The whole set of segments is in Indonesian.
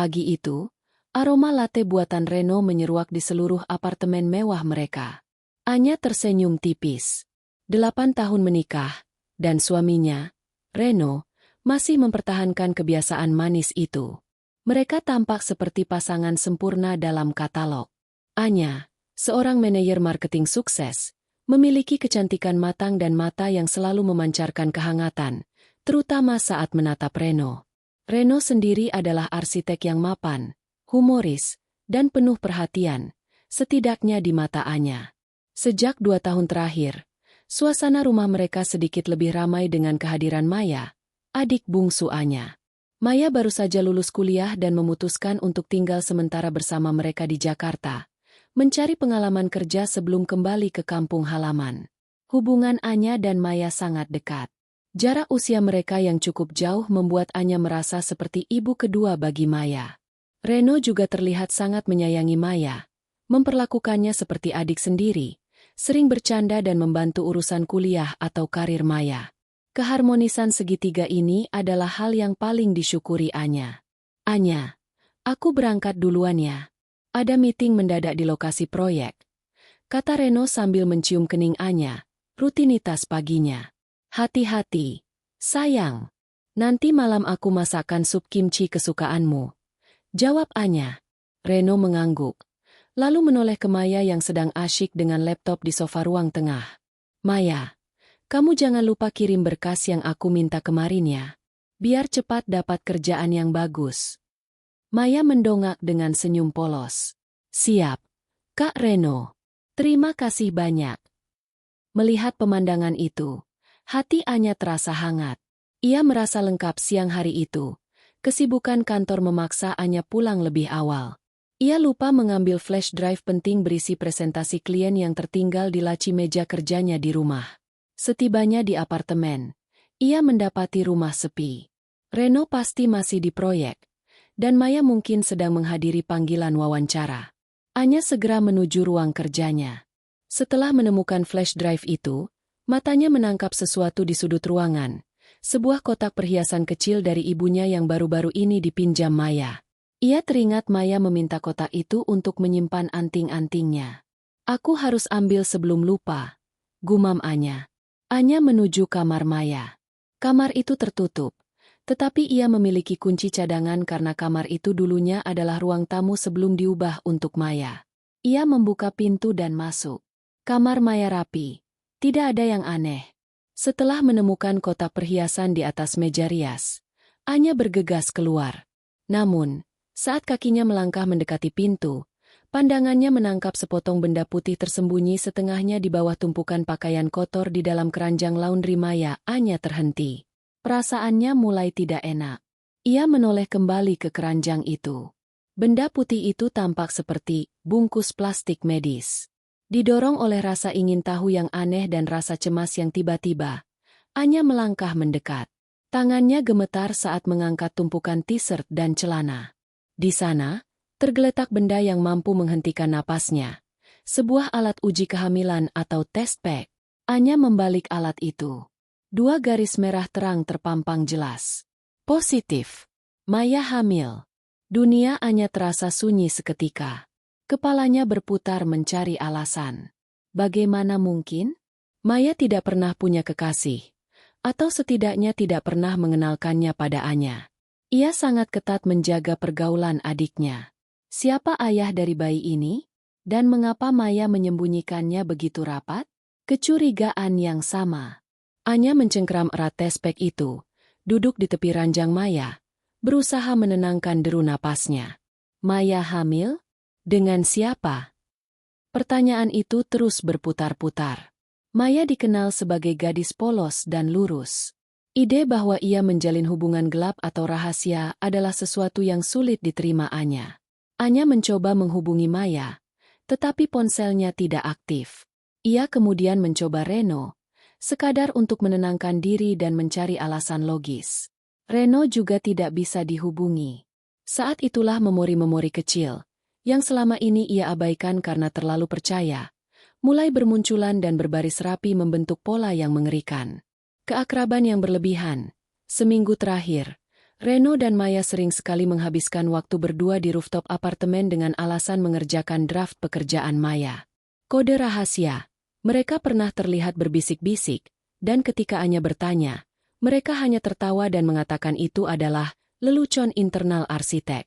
Pagi itu, aroma latte buatan Reno menyeruak di seluruh apartemen mewah mereka. Anya tersenyum tipis. 8 tahun menikah, dan suaminya, Reno, masih mempertahankan kebiasaan manis itu. Mereka tampak seperti pasangan sempurna dalam katalog. Anya, seorang manajer marketing sukses, memiliki kecantikan matang dan mata yang selalu memancarkan kehangatan, terutama saat menatap Reno. Reno sendiri adalah arsitek yang mapan, humoris, dan penuh perhatian, setidaknya di mata Anya. Sejak 2 tahun terakhir, suasana rumah mereka sedikit lebih ramai dengan kehadiran Maya, adik bungsu Anya. Maya baru saja lulus kuliah dan memutuskan untuk tinggal sementara bersama mereka di Jakarta, mencari pengalaman kerja sebelum kembali ke kampung halaman. Hubungan Anya dan Maya sangat dekat. Jarak usia mereka yang cukup jauh membuat Anya merasa seperti ibu kedua bagi Maya. Reno juga terlihat sangat menyayangi Maya, memperlakukannya seperti adik sendiri, sering bercanda dan membantu urusan kuliah atau karir Maya. Keharmonisan segitiga ini adalah hal yang paling disyukuri Anya. Anya, aku berangkat duluan ya. Ada meeting mendadak di lokasi proyek, kata Reno sambil mencium kening Anya, rutinitas paginya. Hati-hati, sayang. Nanti malam aku masakkan sup kimchi kesukaanmu, jawab Anya. Reno mengangguk, lalu menoleh ke Maya yang sedang asyik dengan laptop di sofa ruang tengah. Maya, kamu jangan lupa kirim berkas yang aku minta kemarin ya, biar cepat dapat kerjaan yang bagus. Maya mendongak dengan senyum polos. Siap, Kak Reno. Terima kasih banyak. Melihat pemandangan itu, hati Anya terasa hangat. Ia merasa lengkap siang hari itu. Kesibukan kantor memaksa Anya pulang lebih awal. Ia lupa mengambil flash drive penting berisi presentasi klien yang tertinggal di laci meja kerjanya di rumah. Setibanya di apartemen, ia mendapati rumah sepi. Reno pasti masih di proyek, dan Maya mungkin sedang menghadiri panggilan wawancara. Anya segera menuju ruang kerjanya. Setelah menemukan flash drive itu, matanya menangkap sesuatu di sudut ruangan, sebuah kotak perhiasan kecil dari ibunya yang baru-baru ini dipinjam Maya. Ia teringat Maya meminta kotak itu untuk menyimpan anting-antingnya. Aku harus ambil sebelum lupa, gumam Anya. Anya menuju kamar Maya. Kamar itu tertutup, tetapi ia memiliki kunci cadangan karena kamar itu dulunya adalah ruang tamu sebelum diubah untuk Maya. Ia membuka pintu dan masuk. Kamar Maya rapi, tidak ada yang aneh. Setelah menemukan kotak perhiasan di atas meja rias, Anya bergegas keluar. Namun, saat kakinya melangkah mendekati pintu, pandangannya menangkap sepotong benda putih tersembunyi setengahnya di bawah tumpukan pakaian kotor di dalam keranjang laundry Maya. Anya terhenti. Perasaannya mulai tidak enak. Ia menoleh kembali ke keranjang itu. Benda putih itu tampak seperti bungkus plastik medis. Didorong oleh rasa ingin tahu yang aneh dan rasa cemas yang tiba-tiba, Anya melangkah mendekat. Tangannya gemetar saat mengangkat tumpukan t-shirt dan celana. Di sana, tergeletak benda yang mampu menghentikan napasnya. Sebuah alat uji kehamilan atau test pack. Anya membalik alat itu. 2 garis merah terang terpampang jelas. Positif. Maya hamil. Dunia Anya terasa sunyi seketika. Kepalanya berputar mencari alasan. Bagaimana mungkin? Maya tidak pernah punya kekasih. Atau setidaknya tidak pernah mengenalkannya pada Anya. Ia sangat ketat menjaga pergaulan adiknya. Siapa ayah dari bayi ini? Dan mengapa Maya menyembunyikannya begitu rapat? Kecurigaan yang sama. Anya mencengkram erat tespek itu, duduk di tepi ranjang Maya, berusaha menenangkan deru napasnya. Maya hamil? Dengan siapa? Pertanyaan itu terus berputar-putar. Maya dikenal sebagai gadis polos dan lurus. Ide bahwa ia menjalin hubungan gelap atau rahasia adalah sesuatu yang sulit diterima Anya. Anya mencoba menghubungi Maya, tetapi ponselnya tidak aktif. Ia kemudian mencoba Reno, sekadar untuk menenangkan diri dan mencari alasan logis. Reno juga tidak bisa dihubungi. Saat itulah memori-memori kecil, yang selama ini ia abaikan karena terlalu percaya, mulai bermunculan dan berbaris rapi membentuk pola yang mengerikan. Keakraban yang berlebihan. Seminggu terakhir, Reno dan Maya sering sekali menghabiskan waktu berdua di rooftop apartemen dengan alasan mengerjakan draft pekerjaan Maya. Kode rahasia. Mereka pernah terlihat berbisik-bisik, dan ketika Anya bertanya, mereka hanya tertawa dan mengatakan itu adalah lelucon internal arsitek.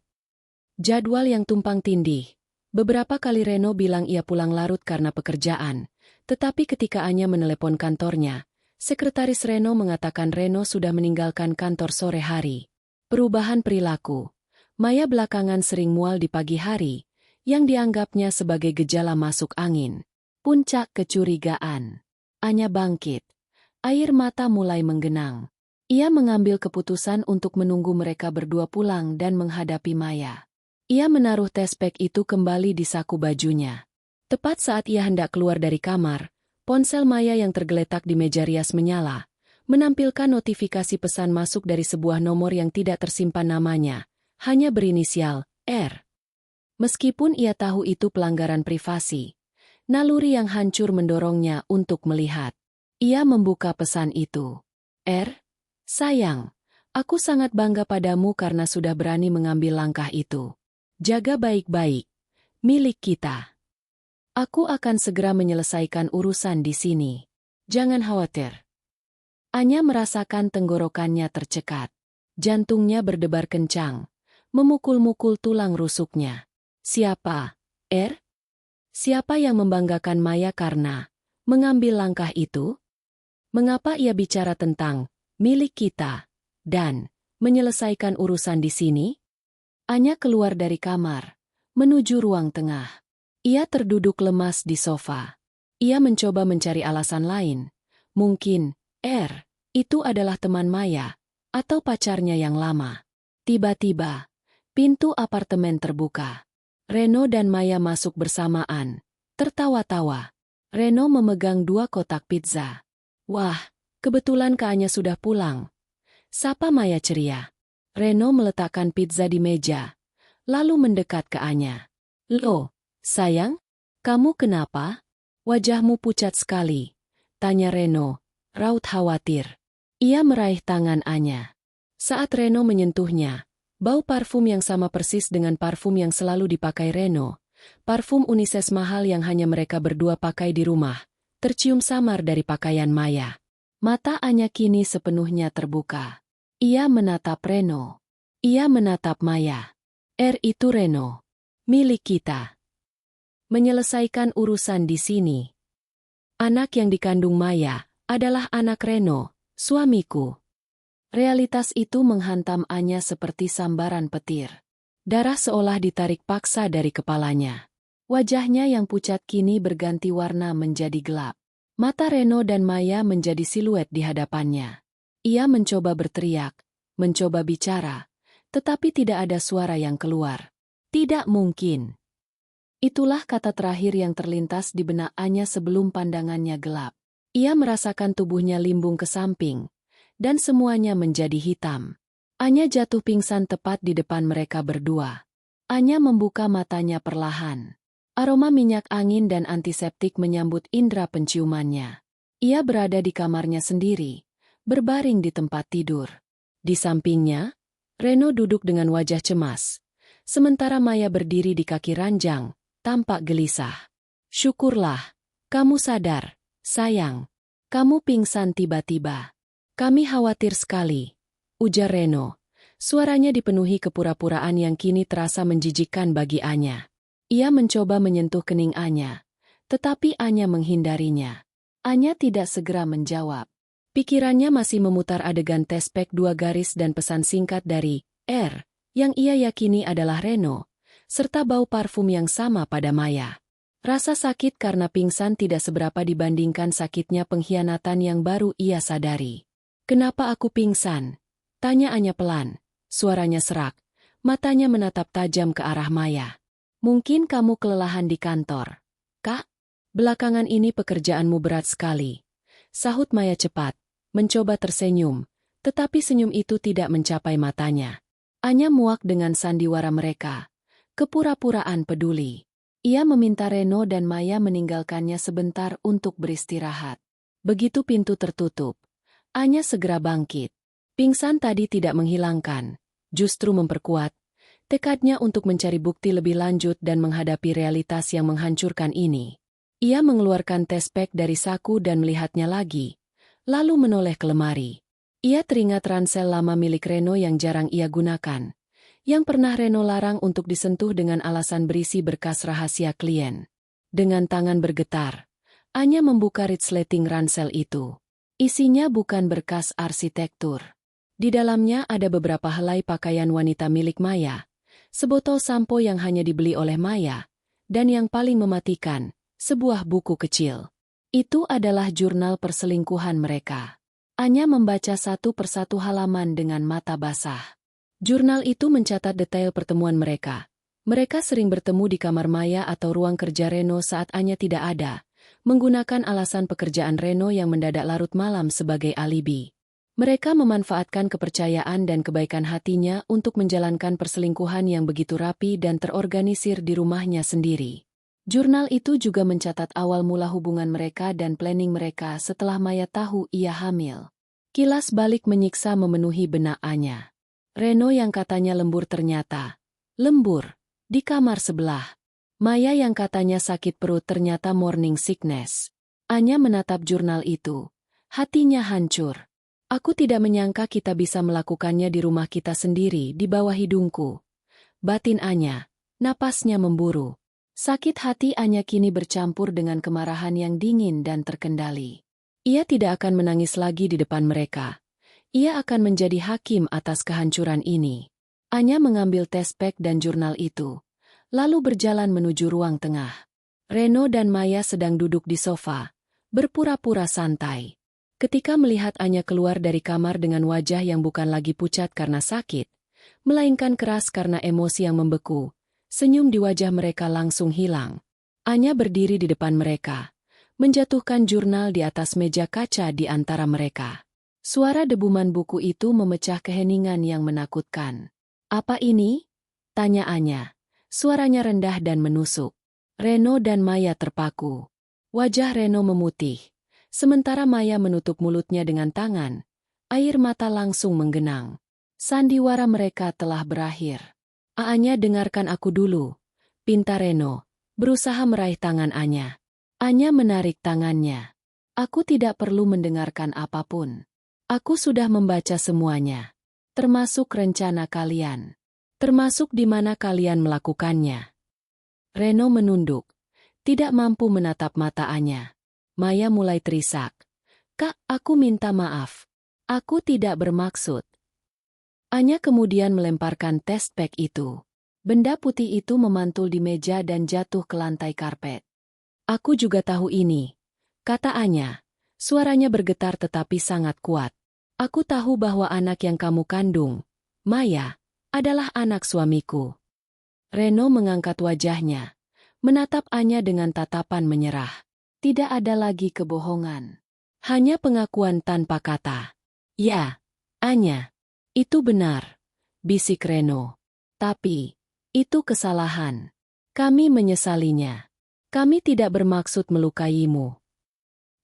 Jadwal yang tumpang tindih. Beberapa kali Reno bilang ia pulang larut karena pekerjaan, tetapi ketika Anya menelepon kantornya, sekretaris Reno mengatakan Reno sudah meninggalkan kantor sore hari. Perubahan perilaku. Maya belakangan sering mual di pagi hari, yang dianggapnya sebagai gejala masuk angin. Puncak kecurigaan. Anya bangkit. Air mata mulai menggenang. Ia mengambil keputusan untuk menunggu mereka berdua pulang dan menghadapi Maya. Ia menaruh tespek itu kembali di saku bajunya. Tepat saat ia hendak keluar dari kamar, ponsel Maya yang tergeletak di meja rias menyala, menampilkan notifikasi pesan masuk dari sebuah nomor yang tidak tersimpan namanya, hanya berinisial R. Meskipun ia tahu itu pelanggaran privasi, naluri yang hancur mendorongnya untuk melihat. Ia membuka pesan itu. R, sayang, aku sangat bangga padamu karena sudah berani mengambil langkah itu. Jaga baik-baik, milik kita. Aku akan segera menyelesaikan urusan di sini. Jangan khawatir. Anya merasakan tenggorokannya tercekat. Jantungnya berdebar kencang, memukul-mukul tulang rusuknya. Siapa, R? Siapa yang membanggakan Maya karena mengambil langkah itu? Mengapa ia bicara tentang milik kita dan menyelesaikan urusan di sini? Anya keluar dari kamar, menuju ruang tengah. Ia terduduk lemas di sofa. Ia mencoba mencari alasan lain. Mungkin R, itu adalah teman Maya, atau pacarnya yang lama. Tiba-tiba, pintu apartemen terbuka. Reno dan Maya masuk bersamaan, tertawa-tawa. Reno memegang 2 kotak pizza. Wah, kebetulan Kak Anya sudah pulang. Sapa Maya ceria. Reno meletakkan pizza di meja, lalu mendekat ke Anya. Loh, sayang, kamu kenapa? Wajahmu pucat sekali, tanya Reno. Raut khawatir. Ia meraih tangan Anya. Saat Reno menyentuhnya, bau parfum yang sama persis dengan parfum yang selalu dipakai Reno, parfum unisex mahal yang hanya mereka berdua pakai di rumah, tercium samar dari pakaian Maya. Mata Anya kini sepenuhnya terbuka. Ia menatap Reno. Ia menatap Maya. R itu Reno. Milik kita. Menyelesaikan urusan di sini. Anak yang dikandung Maya adalah anak Reno, suamiku. Realitas itu menghantam Anya seperti sambaran petir. Darah seolah ditarik paksa dari kepalanya. Wajahnya yang pucat kini berganti warna menjadi gelap. Mata Reno dan Maya menjadi siluet di hadapannya. Ia mencoba berteriak, mencoba bicara, tetapi tidak ada suara yang keluar. Tidak mungkin. Itulah kata terakhir yang terlintas di benak Anya sebelum pandangannya gelap. Ia merasakan tubuhnya limbung ke samping, dan semuanya menjadi hitam. Anya jatuh pingsan tepat di depan mereka berdua. Anya membuka matanya perlahan. Aroma minyak angin dan antiseptik menyambut indera penciumannya. Ia berada di kamarnya sendiri, berbaring di tempat tidur. Di sampingnya, Reno duduk dengan wajah cemas, sementara Maya berdiri di kaki ranjang, tampak gelisah. Syukurlah, kamu sadar. Sayang, kamu pingsan tiba-tiba. Kami khawatir sekali, ujar Reno. Suaranya dipenuhi kepura-puraan yang kini terasa menjijikkan bagi Anya. Ia mencoba menyentuh kening Anya, tetapi Anya menghindarinya. Anya tidak segera menjawab. Pikirannya masih memutar adegan tespek 2 garis dan pesan singkat dari R, yang ia yakini adalah Reno, serta bau parfum yang sama pada Maya. Rasa sakit karena pingsan tidak seberapa dibandingkan sakitnya pengkhianatan yang baru ia sadari. Kenapa aku pingsan? Tanya Anya pelan. Suaranya serak. Matanya menatap tajam ke arah Maya. Mungkin kamu kelelahan di kantor. Kak, belakangan ini pekerjaanmu berat sekali. Sahut Maya cepat, mencoba tersenyum, tetapi senyum itu tidak mencapai matanya. Anya muak dengan sandiwara mereka. Kepura-puraan peduli. Ia meminta Reno dan Maya meninggalkannya sebentar untuk beristirahat. Begitu pintu tertutup, Anya segera bangkit. Pingsan tadi tidak menghilangkan, justru memperkuat tekadnya untuk mencari bukti lebih lanjut dan menghadapi realitas yang menghancurkan ini. Ia mengeluarkan tespek dari saku dan melihatnya lagi, lalu menoleh ke lemari. Ia teringat ransel lama milik Reno yang jarang ia gunakan, yang pernah Reno larang untuk disentuh dengan alasan berisi berkas rahasia klien. Dengan tangan bergetar, Anya membuka resleting ransel itu. Isinya bukan berkas arsitektur. Di dalamnya ada beberapa helai pakaian wanita milik Maya, sebotol sampo yang hanya dibeli oleh Maya, dan yang paling mematikan, sebuah buku kecil. Itu adalah jurnal perselingkuhan mereka. Anya membaca satu persatu halaman dengan mata basah. Jurnal itu mencatat detail pertemuan mereka. Mereka sering bertemu di kamar Maya atau ruang kerja Reno saat Anya tidak ada, menggunakan alasan pekerjaan Reno yang mendadak larut malam sebagai alibi. Mereka memanfaatkan kepercayaan dan kebaikan hatinya untuk menjalankan perselingkuhan yang begitu rapi dan terorganisir di rumahnya sendiri. Jurnal itu juga mencatat awal mula hubungan mereka dan planning mereka setelah Maya tahu ia hamil. Kilas balik menyiksa memenuhi benak Anya. Reno yang katanya lembur ternyata lembur di kamar sebelah. Maya yang katanya sakit perut ternyata morning sickness. Anya menatap jurnal itu. Hatinya hancur. Aku tidak menyangka kita bisa melakukannya di rumah kita sendiri di bawah hidungku. Batin Anya, napasnya memburu. Sakit hati Anya kini bercampur dengan kemarahan yang dingin dan terkendali. Ia tidak akan menangis lagi di depan mereka. Ia akan menjadi hakim atas kehancuran ini. Anya mengambil tespek dan jurnal itu, lalu berjalan menuju ruang tengah. Reno dan Maya sedang duduk di sofa, berpura-pura santai. Ketika melihat Anya keluar dari kamar dengan wajah yang bukan lagi pucat karena sakit, melainkan keras karena emosi yang membeku, senyum di wajah mereka langsung hilang. Anya berdiri di depan mereka, menjatuhkan jurnal di atas meja kaca di antara mereka. Suara debuman buku itu memecah keheningan yang menakutkan. "Apa ini?" tanya Anya. Suaranya rendah dan menusuk. Reno dan Maya terpaku. Wajah Reno memutih. Sementara Maya menutup mulutnya dengan tangan, air mata langsung menggenang. Sandiwara mereka telah berakhir. "Anya, dengarkan aku dulu," pinta Reno, berusaha meraih tangan Anya. Anya menarik tangannya. "Aku tidak perlu mendengarkan apapun. Aku sudah membaca semuanya. Termasuk rencana kalian. Termasuk di mana kalian melakukannya." Reno menunduk, tidak mampu menatap mata Anya. Maya mulai terisak. "Kak, aku minta maaf. Aku tidak bermaksud." Anya kemudian melemparkan tespek itu. Benda putih itu memantul di meja dan jatuh ke lantai karpet. "Aku juga tahu ini," kata Anya. Suaranya bergetar tetapi sangat kuat. "Aku tahu bahwa anak yang kamu kandung, Maya, adalah anak suamiku." Reno mengangkat wajahnya, menatap Anya dengan tatapan menyerah. Tidak ada lagi kebohongan. Hanya pengakuan tanpa kata. "Ya, Anya, itu benar," bisik Reno. "Tapi, itu kesalahan. Kami menyesalinya. Kami tidak bermaksud melukaimu."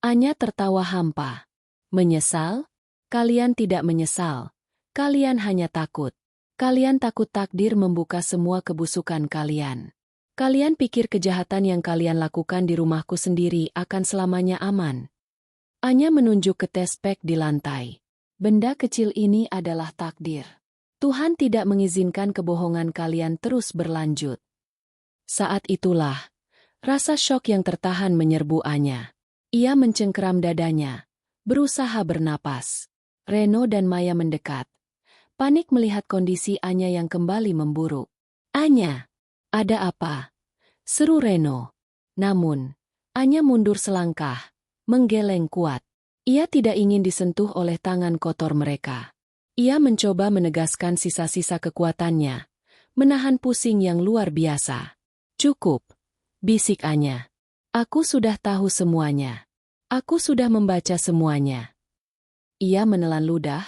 Anya tertawa hampa. "Menyesal? Kalian tidak menyesal. Kalian hanya takut. Kalian takut takdir membuka semua kebusukan kalian. Kalian pikir kejahatan yang kalian lakukan di rumahku sendiri akan selamanya aman." Anya menunjuk ke tespek di lantai. "Benda kecil ini adalah takdir. Tuhan tidak mengizinkan kebohongan kalian terus berlanjut." Saat itulah, rasa syok yang tertahan menyerbu Anya. Ia mencengkeram dadanya, berusaha bernapas. Reno dan Maya mendekat. Panik melihat kondisi Anya yang kembali memburuk. "Anya, ada apa?" seru Reno. Namun, Anya mundur selangkah, menggeleng kuat. Ia tidak ingin disentuh oleh tangan kotor mereka. Ia mencoba menegaskan sisa-sisa kekuatannya, menahan pusing yang luar biasa. "Cukup," bisik Anya. "Aku sudah tahu semuanya. Aku sudah membaca semuanya." Ia menelan ludah,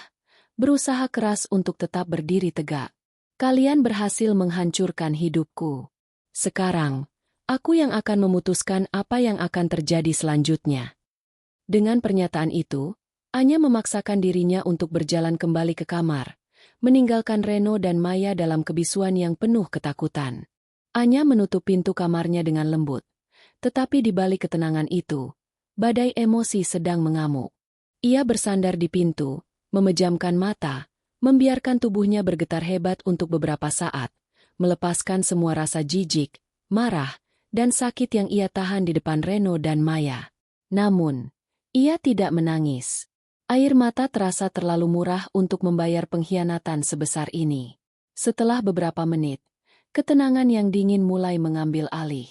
berusaha keras untuk tetap berdiri tegak. "Kalian berhasil menghancurkan hidupku. Sekarang, aku yang akan memutuskan apa yang akan terjadi selanjutnya." Dengan pernyataan itu, Anya memaksakan dirinya untuk berjalan kembali ke kamar, meninggalkan Reno dan Maya dalam kebisuan yang penuh ketakutan. Anya menutup pintu kamarnya dengan lembut. Tetapi di balik ketenangan itu, badai emosi sedang mengamuk. Ia bersandar di pintu, memejamkan mata, membiarkan tubuhnya bergetar hebat untuk beberapa saat, melepaskan semua rasa jijik, marah, dan sakit yang ia tahan di depan Reno dan Maya. Namun, ia tidak menangis. Air mata terasa terlalu murah untuk membayar pengkhianatan sebesar ini. Setelah beberapa menit, ketenangan yang dingin mulai mengambil alih.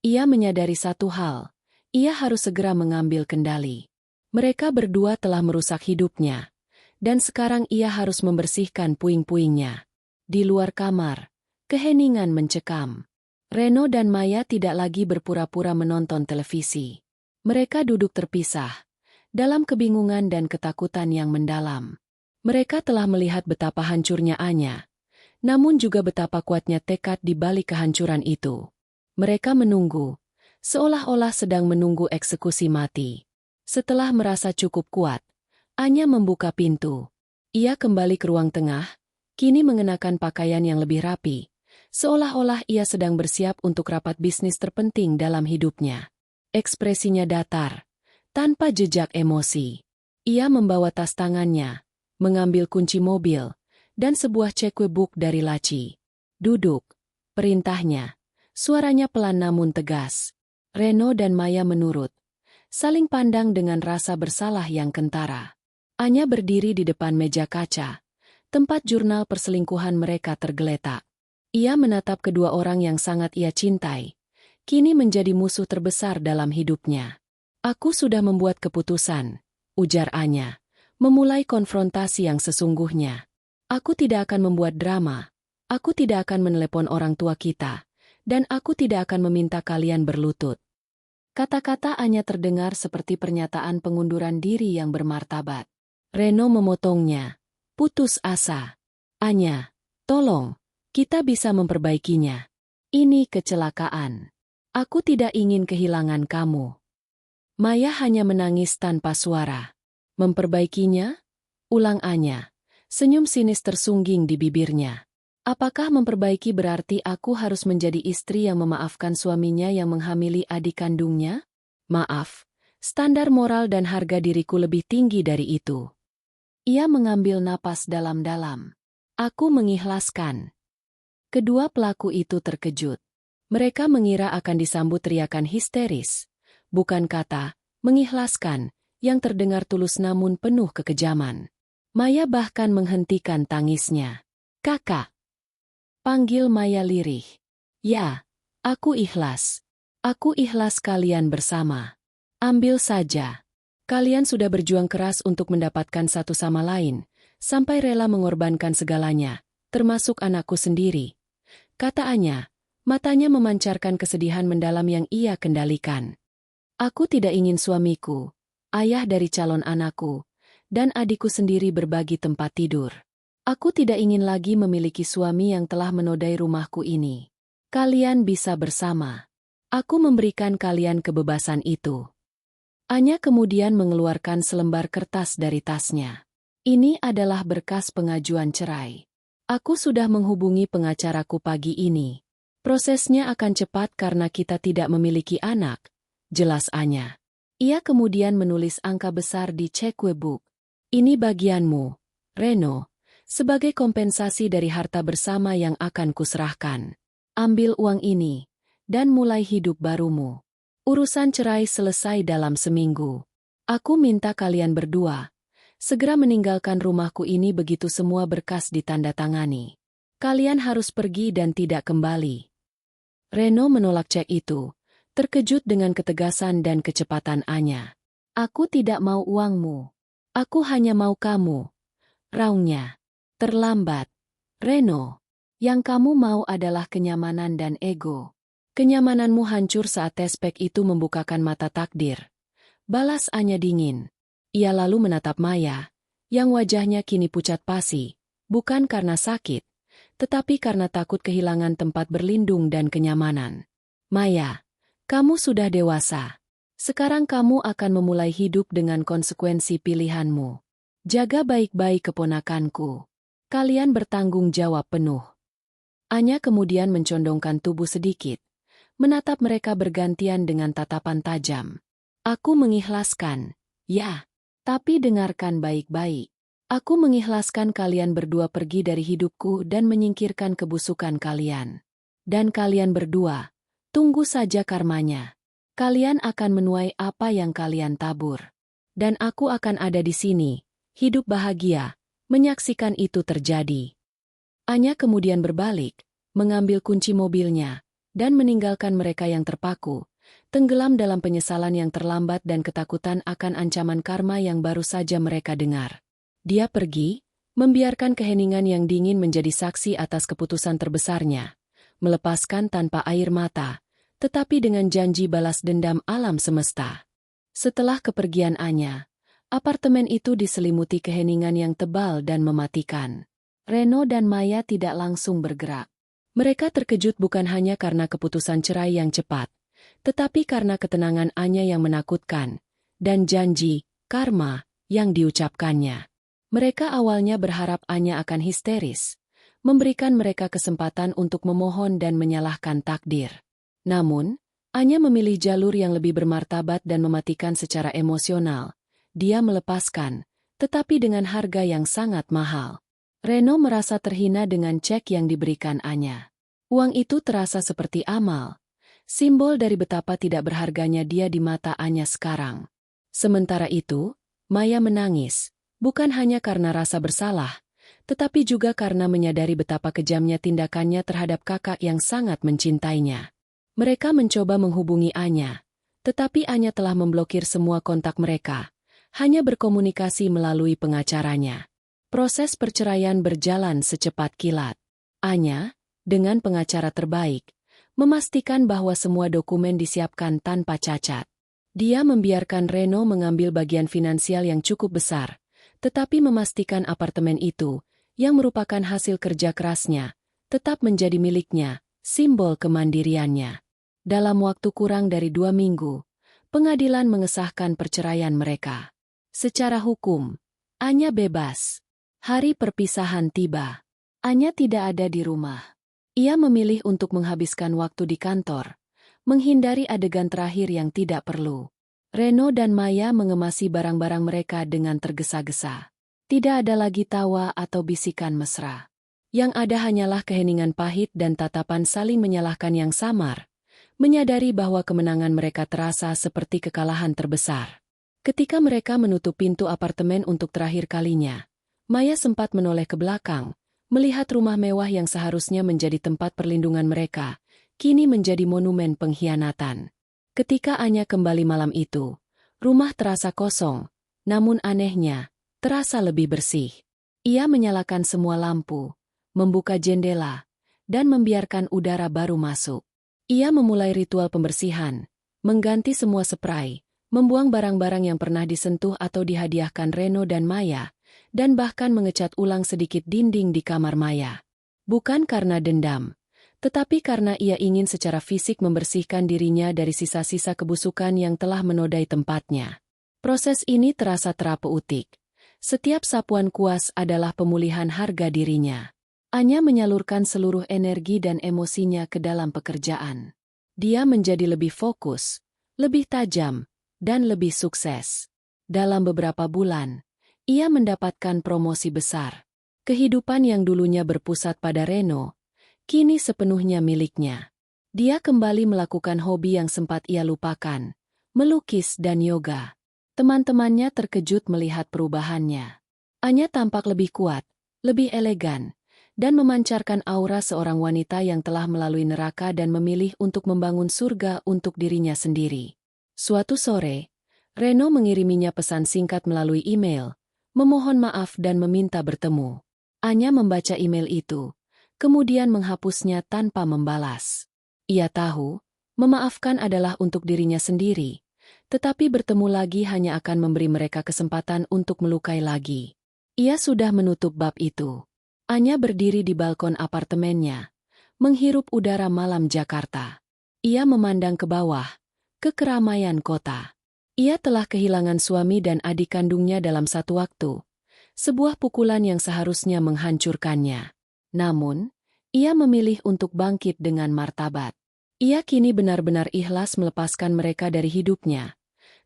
Ia menyadari satu hal, ia harus segera mengambil kendali. Mereka berdua telah merusak hidupnya, dan sekarang ia harus membersihkan puing-puingnya. Di luar kamar, keheningan mencekam. Reno dan Maya tidak lagi berpura-pura menonton televisi. Mereka duduk terpisah, dalam kebingungan dan ketakutan yang mendalam. Mereka telah melihat betapa hancurnya Anya, namun juga betapa kuatnya tekad di balik kehancuran itu. Mereka menunggu, seolah-olah sedang menunggu eksekusi mati. Setelah merasa cukup kuat, Anya membuka pintu. Ia kembali ke ruang tengah, kini mengenakan pakaian yang lebih rapi, seolah-olah ia sedang bersiap untuk rapat bisnis terpenting dalam hidupnya. Ekspresinya datar, tanpa jejak emosi. Ia membawa tas tangannya, mengambil kunci mobil, dan sebuah cekbook dari laci. Duduk, perintahnya. Suaranya pelan namun tegas. Reno dan Maya menurut, saling pandang dengan rasa bersalah yang kentara. Anya berdiri di depan meja kaca, tempat jurnal perselingkuhan mereka tergeletak. Ia menatap kedua orang yang sangat ia cintai, kini menjadi musuh terbesar dalam hidupnya. Aku sudah membuat keputusan, ujar Anya, memulai konfrontasi yang sesungguhnya. Aku tidak akan membuat drama, aku tidak akan menelepon orang tua kita, dan aku tidak akan meminta kalian berlutut. Kata-kata Anya terdengar seperti pernyataan pengunduran diri yang bermartabat. Reno memotongnya. Putus asa. Anya, tolong, kita bisa memperbaikinya. Ini kecelakaan. Aku tidak ingin kehilangan kamu. Maya hanya menangis tanpa suara. Memperbaikinya? Ulang Anya. Senyum sinis tersungging di bibirnya. Apakah memperbaiki berarti aku harus menjadi istri yang memaafkan suaminya yang menghamili adik kandungnya? Maaf, standar moral dan harga diriku lebih tinggi dari itu. Ia mengambil napas dalam-dalam. Aku mengikhlaskan. Kedua pelaku itu terkejut. Mereka mengira akan disambut teriakan histeris. Bukan kata, mengikhlaskan, yang terdengar tulus namun penuh kekejaman. Maya bahkan menghentikan tangisnya. Kakak. Panggil Maya lirih. Ya, aku ikhlas. Aku ikhlas kalian bersama. Ambil saja. Kalian sudah berjuang keras untuk mendapatkan satu sama lain, sampai rela mengorbankan segalanya, termasuk anakku sendiri. Kata Anya, matanya memancarkan kesedihan mendalam yang ia kendalikan. Aku tidak ingin suamiku, ayah dari calon anakku, dan adikku sendiri berbagi tempat tidur. Aku tidak ingin lagi memiliki suami yang telah menodai rumahku ini. Kalian bisa bersama. Aku memberikan kalian kebebasan itu. Anya kemudian mengeluarkan selembar kertas dari tasnya. Ini adalah berkas pengajuan cerai. Aku sudah menghubungi pengacaraku pagi ini. Prosesnya akan cepat karena kita tidak memiliki anak, jelas Anya. Ia kemudian menulis angka besar di cekbook. Ini bagianmu, Reno. Sebagai kompensasi dari harta bersama yang akan kuserahkan. Ambil uang ini, dan mulai hidup barumu. Urusan cerai selesai dalam seminggu. Aku minta kalian berdua, segera meninggalkan rumahku ini begitu semua berkas ditandatangani. Kalian harus pergi dan tidak kembali. Reno menolak cek itu, terkejut dengan ketegasan dan kecepatan Anya. Aku tidak mau uangmu. Aku hanya mau kamu. Raungnya. Terlambat. Reno, yang kamu mau adalah kenyamanan dan ego. Kenyamananmu hancur saat tespek itu membukakan mata takdir. Balas Anya dingin. Ia lalu menatap Maya, yang wajahnya kini pucat pasi, bukan karena sakit, tetapi karena takut kehilangan tempat berlindung dan kenyamanan. Maya, kamu sudah dewasa. Sekarang kamu akan memulai hidup dengan konsekuensi pilihanmu. Jaga baik-baik keponakanku. Kalian bertanggung jawab penuh. Anya kemudian mencondongkan tubuh sedikit, menatap mereka bergantian dengan tatapan tajam. Aku mengikhlaskan, ya. Tapi dengarkan baik-baik. Aku mengikhlaskan kalian berdua pergi dari hidupku dan menyingkirkan kebusukan kalian. Dan kalian berdua, tunggu saja karmanya. Kalian akan menuai apa yang kalian tabur. Dan aku akan ada di sini, hidup bahagia, menyaksikan itu terjadi. Anya kemudian berbalik, mengambil kunci mobilnya, dan meninggalkan mereka yang terpaku, tenggelam dalam penyesalan yang terlambat dan ketakutan akan ancaman karma yang baru saja mereka dengar. Dia pergi, membiarkan keheningan yang dingin menjadi saksi atas keputusan terbesarnya, melepaskan tanpa air mata, tetapi dengan janji balas dendam alam semesta. Setelah kepergian Anya, apartemen itu diselimuti keheningan yang tebal dan mematikan. Reno dan Maya tidak langsung bergerak. Mereka terkejut bukan hanya karena keputusan cerai yang cepat, tetapi karena ketenangan Anya yang menakutkan, dan janji, karma, yang diucapkannya. Mereka awalnya berharap Anya akan histeris, memberikan mereka kesempatan untuk memohon dan menyalahkan takdir. Namun, Anya memilih jalur yang lebih bermartabat dan mematikan secara emosional. Dia melepaskan, tetapi dengan harga yang sangat mahal. Reno merasa terhina dengan cek yang diberikan Anya. Uang itu terasa seperti amal, simbol dari betapa tidak berharganya dia di mata Anya sekarang. Sementara itu, Maya menangis, bukan hanya karena rasa bersalah, tetapi juga karena menyadari betapa kejamnya tindakannya terhadap kakak yang sangat mencintainya. Mereka mencoba menghubungi Anya, tetapi Anya telah memblokir semua kontak mereka, hanya berkomunikasi melalui pengacaranya. Proses perceraian berjalan secepat kilat. Anya, dengan pengacara terbaik, memastikan bahwa semua dokumen disiapkan tanpa cacat. Dia membiarkan Reno mengambil bagian finansial yang cukup besar, tetapi memastikan apartemen itu, yang merupakan hasil kerja kerasnya, tetap menjadi miliknya, simbol kemandiriannya. Dalam waktu kurang dari 2 minggu, pengadilan mengesahkan perceraian mereka. Secara hukum, Anya bebas. Hari perpisahan tiba. Anya tidak ada di rumah. Ia memilih untuk menghabiskan waktu di kantor, menghindari adegan terakhir yang tidak perlu. Reno dan Maya mengemasi barang-barang mereka dengan tergesa-gesa. Tidak ada lagi tawa atau bisikan mesra. Yang ada hanyalah keheningan pahit dan tatapan saling menyalahkan yang samar, menyadari bahwa kemenangan mereka terasa seperti kekalahan terbesar. Ketika mereka menutup pintu apartemen untuk terakhir kalinya, Maya sempat menoleh ke belakang, melihat rumah mewah yang seharusnya menjadi tempat perlindungan mereka, kini menjadi monumen pengkhianatan. Ketika Anya kembali malam itu, rumah terasa kosong, namun anehnya, terasa lebih bersih. Ia menyalakan semua lampu, membuka jendela, dan membiarkan udara baru masuk. Ia memulai ritual pembersihan, mengganti semua spray, membuang barang-barang yang pernah disentuh atau dihadiahkan Reno dan Maya, dan bahkan mengecat ulang sedikit dinding di kamar Maya. Bukan karena dendam, tetapi karena ia ingin secara fisik membersihkan dirinya dari sisa-sisa kebusukan yang telah menodai tempatnya. Proses ini terasa terapeutik. Setiap sapuan kuas adalah pemulihan harga dirinya. Anya menyalurkan seluruh energi dan emosinya ke dalam pekerjaan. Dia menjadi lebih fokus, lebih tajam, dan lebih sukses. Dalam beberapa bulan, ia mendapatkan promosi besar. Kehidupan yang dulunya berpusat pada Reno, kini sepenuhnya miliknya. Dia kembali melakukan hobi yang sempat ia lupakan, melukis dan yoga. Teman-temannya terkejut melihat perubahannya. Anya tampak lebih kuat, lebih elegan, dan memancarkan aura seorang wanita yang telah melalui neraka dan memilih untuk membangun surga untuk dirinya sendiri. Suatu sore, Reno mengiriminya pesan singkat melalui email, memohon maaf dan meminta bertemu. Anya membaca email itu, kemudian menghapusnya tanpa membalas. Ia tahu, memaafkan adalah untuk dirinya sendiri, tetapi bertemu lagi hanya akan memberi mereka kesempatan untuk melukai lagi. Ia sudah menutup bab itu. Anya berdiri di balkon apartemennya, menghirup udara malam Jakarta. Ia memandang ke bawah, ke keramaian kota. Ia telah kehilangan suami dan adik kandungnya dalam satu waktu, sebuah pukulan yang seharusnya menghancurkannya. Namun, ia memilih untuk bangkit dengan martabat. Ia kini benar-benar ikhlas melepaskan mereka dari hidupnya,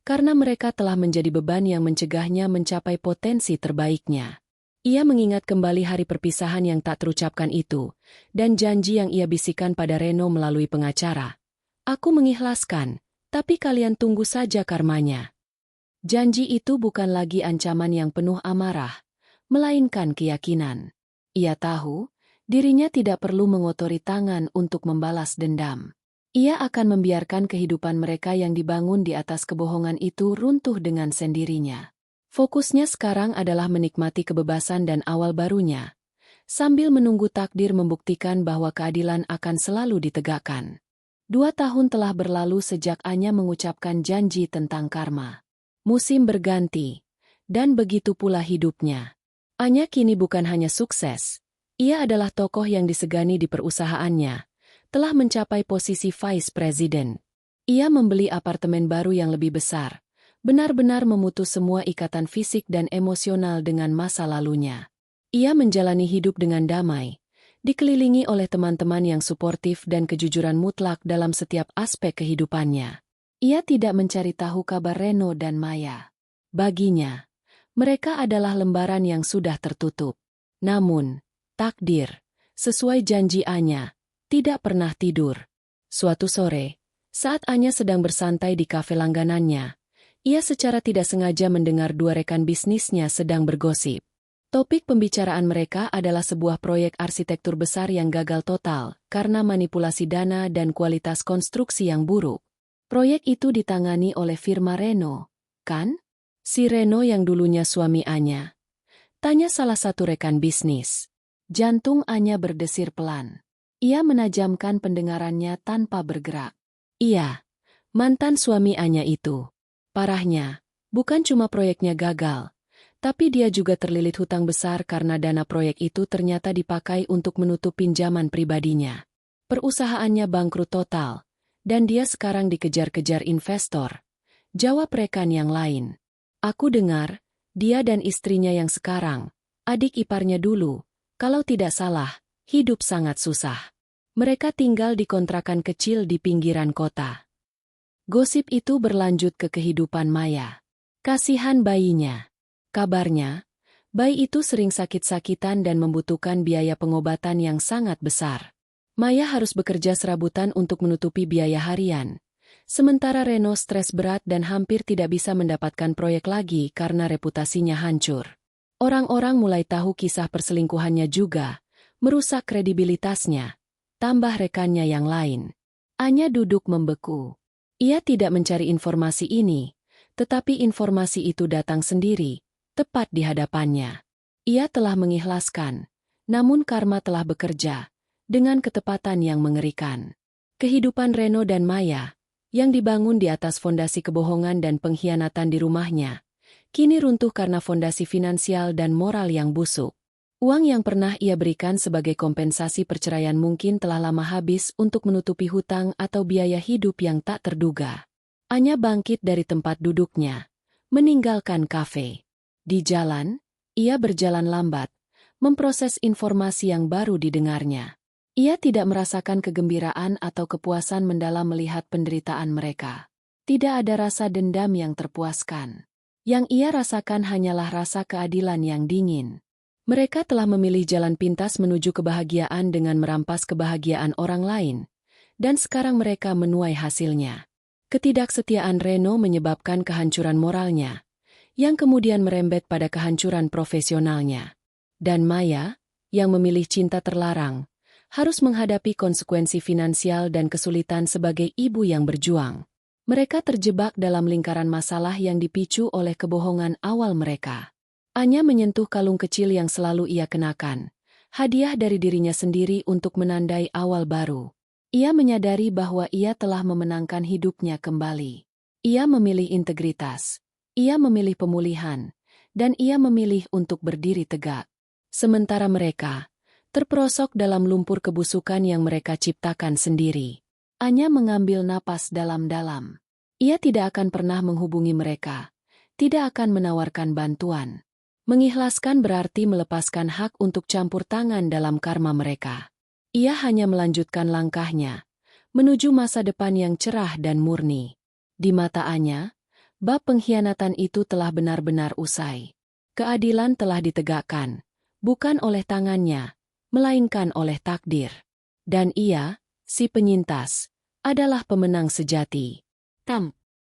karena mereka telah menjadi beban yang mencegahnya mencapai potensi terbaiknya. Ia mengingat kembali hari perpisahan yang tak terucapkan itu, dan janji yang ia bisikan pada Reno melalui pengacara. Aku mengikhlaskan, tapi kalian tunggu saja karmanya. Janji itu bukan lagi ancaman yang penuh amarah, melainkan keyakinan. Ia tahu, dirinya tidak perlu mengotori tangan untuk membalas dendam. Ia akan membiarkan kehidupan mereka yang dibangun di atas kebohongan itu runtuh dengan sendirinya. Fokusnya sekarang adalah menikmati kebebasan dan awal barunya, sambil menunggu takdir membuktikan bahwa keadilan akan selalu ditegakkan. 2 tahun telah berlalu sejak Anya mengucapkan janji tentang karma. Musim berganti, dan begitu pula hidupnya. Anya kini bukan hanya sukses, ia adalah tokoh yang disegani di perusahaannya, telah mencapai posisi Vice President. Ia membeli apartemen baru yang lebih besar, benar-benar memutus semua ikatan fisik dan emosional dengan masa lalunya. Ia menjalani hidup dengan damai, dikelilingi oleh teman-teman yang suportif dan kejujuran mutlak dalam setiap aspek kehidupannya. Ia tidak mencari tahu kabar Reno dan Maya. Baginya, mereka adalah lembaran yang sudah tertutup. Namun, takdir, sesuai janji Anya, tidak pernah tidur. Suatu sore, saat Anya sedang bersantai di kafe langganannya, ia secara tidak sengaja mendengar 2 rekan bisnisnya sedang bergosip. Topik pembicaraan mereka adalah sebuah proyek arsitektur besar yang gagal total karena manipulasi dana dan kualitas konstruksi yang buruk. Proyek itu ditangani oleh firma Reno, kan? Si Reno yang dulunya suami Anya. Tanya salah satu rekan bisnis. Jantung Anya berdesir pelan. Ia menajamkan pendengarannya tanpa bergerak. Iya, mantan suami Anya itu. Parahnya, bukan cuma proyeknya gagal, tapi dia juga terlilit hutang besar karena dana proyek itu ternyata dipakai untuk menutup pinjaman pribadinya. Perusahaannya bangkrut total, dan dia sekarang dikejar-kejar investor. Jawab rekan yang lain. Aku dengar, dia dan istrinya yang sekarang, adik iparnya dulu, kalau tidak salah, hidup sangat susah. Mereka tinggal di kontrakan kecil di pinggiran kota. Gosip itu berlanjut ke kehidupan Maya. Kasihan bayinya. Kabarnya, bayi itu sering sakit-sakitan dan membutuhkan biaya pengobatan yang sangat besar. Maya harus bekerja serabutan untuk menutupi biaya harian. Sementara Reno stres berat dan hampir tidak bisa mendapatkan proyek lagi karena reputasinya hancur. Orang-orang mulai tahu kisah perselingkuhannya juga, merusak kredibilitasnya. Tambah rekannya yang lain. Anya duduk membeku. Ia tidak mencari informasi ini, tetapi informasi itu datang sendiri, tepat di hadapannya. Ia telah mengikhlaskan, namun karma telah bekerja, dengan ketepatan yang mengerikan. Kehidupan Reno dan Maya, yang dibangun di atas fondasi kebohongan dan pengkhianatan di rumahnya, kini runtuh karena fondasi finansial dan moral yang busuk. Uang yang pernah ia berikan sebagai kompensasi perceraian mungkin telah lama habis untuk menutupi hutang atau biaya hidup yang tak terduga. Anya bangkit dari tempat duduknya, meninggalkan kafe. Di jalan, ia berjalan lambat, memproses informasi yang baru didengarnya. Ia tidak merasakan kegembiraan atau kepuasan mendalam melihat penderitaan mereka. Tidak ada rasa dendam yang terpuaskan. Yang ia rasakan hanyalah rasa keadilan yang dingin. Mereka telah memilih jalan pintas menuju kebahagiaan dengan merampas kebahagiaan orang lain, dan sekarang mereka menuai hasilnya. Ketidaksetiaan Reno menyebabkan kehancuran moralnya, yang kemudian merembet pada kehancuran profesionalnya. Dan Maya, yang memilih cinta terlarang, harus menghadapi konsekuensi finansial dan kesulitan sebagai ibu yang berjuang. Mereka terjebak dalam lingkaran masalah yang dipicu oleh kebohongan awal mereka. Anya menyentuh kalung kecil yang selalu ia kenakan, hadiah dari dirinya sendiri untuk menandai awal baru. Ia menyadari bahwa ia telah memenangkan hidupnya kembali. Ia memilih integritas, ia memilih pemulihan, dan ia memilih untuk berdiri tegak. Sementara mereka terperosok dalam lumpur kebusukan yang mereka ciptakan sendiri. Anya mengambil napas dalam-dalam. Ia tidak akan pernah menghubungi mereka, tidak akan menawarkan bantuan. Mengikhlaskan berarti melepaskan hak untuk campur tangan dalam karma mereka. Ia hanya melanjutkan langkahnya, menuju masa depan yang cerah dan murni. Di mata Anya, bab pengkhianatan itu telah benar-benar usai. Keadilan telah ditegakkan, bukan oleh tangannya, melainkan oleh takdir. Dan ia, si penyintas, adalah pemenang sejati. Tam.